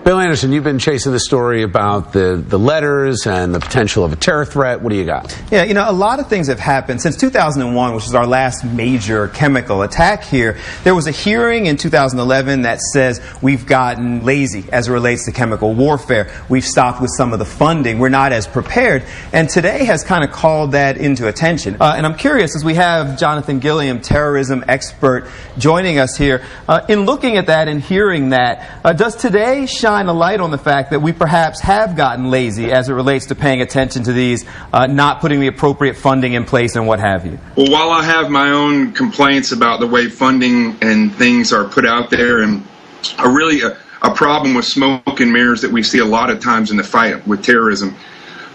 Bill Anderson, you've been chasing the story about the letters and the potential of a terror threat. What do you got? Yeah, you know, a lot of things have happened. Since 2001, which was our last major chemical attack here, there was a hearing in 2011 that says we've gotten lazy as it relates to chemical warfare. We've stopped with some of the funding. We're not as prepared. And today has kind of called that into attention. And I'm curious, as we have Jonathan Gilliam, terrorism expert, joining us here, in looking at that and hearing that, does today shine a light on the fact that we perhaps have gotten lazy as it relates to paying attention to these, not putting the appropriate funding in place and what have you? Well, while I have my own complaints about the way funding and things are put out there, and a problem with smoke and mirrors that we see a lot of times in the fight with terrorism,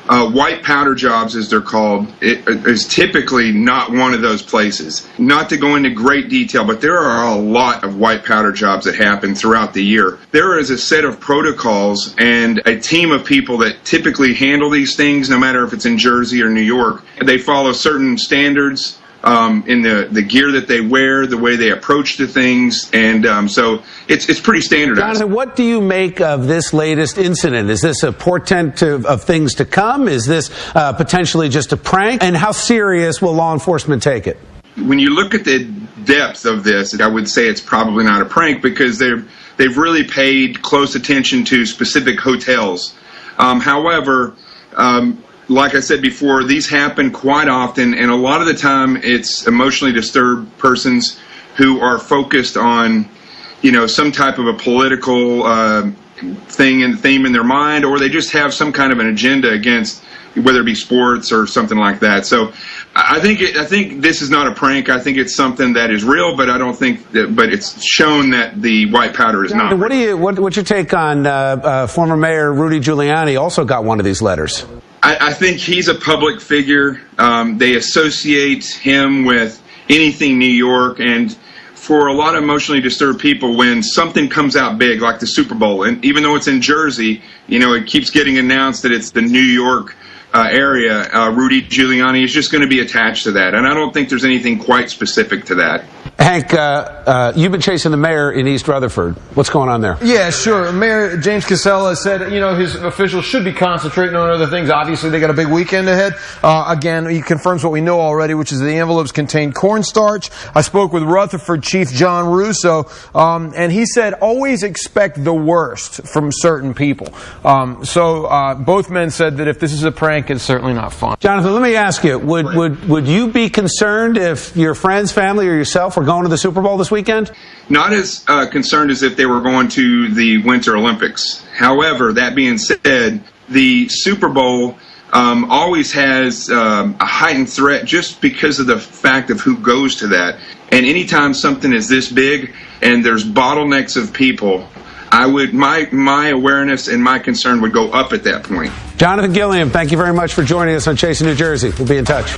white powder jobs, as they're called, is typically not one of those places. Not to go into great detail, but there are a lot of white powder jobs that happen throughout the year. There is a set of protocols and a team of people that typically handle these things, no matter if it's in Jersey or New York. They follow certain standards in the gear that they wear, the way they approach the things, and so it's pretty standardized. Jonathan, what do you make of this latest incident? Is this a portent of things to come? Is this potentially just a prank? And how serious will law enforcement take it? When you look at the depth of this, I would say it's probably not a prank, because they've really paid close attention to specific hotels. However, like I said before, these happen quite often, and a lot of the time it's emotionally disturbed persons who are focused on, you know, some type of a political theme in their mind, or they just have some kind of an agenda against, whether it be sports or something like that. So I think this is not a prank. I think it's something that is real, but I don't think that, but it's shown that the white powder is not. What's your take on former Mayor Rudy Giuliani? Also got one of these letters. I think he's a public figure. They associate him with anything New York, and for a lot of emotionally disturbed people, when something comes out big like the Super Bowl, and even though it's in Jersey, you know, it keeps getting announced that it's the New York area, Rudy Giuliani is just going to be attached to that, and I don't think there's anything quite specific to that. Hank, you've been chasing the mayor in East Rutherford. What's going on there? Yeah, sure. Mayor James Casella said, you know, his officials should be concentrating on other things. Obviously, they got a big weekend ahead. Again, he confirms what we know already, which is the envelopes contain cornstarch. I spoke with Rutherford Chief John Russo, and he said, always expect the worst from certain people. So both men said that if this is a prank, it's certainly not fun. Jonathan, let me ask you, would you be concerned if your friends, family, or yourself were going to the Super Bowl this weekend? Not as concerned as if they were going to the Winter Olympics. However, that being said, the Super Bowl always has a heightened threat just because of the fact of who goes to that. And anytime something is this big and there's bottlenecks of people, my awareness and my concern would go up at that point. Jonathan Gilliam, thank you very much for joining us on Chasing New Jersey. We'll be in touch.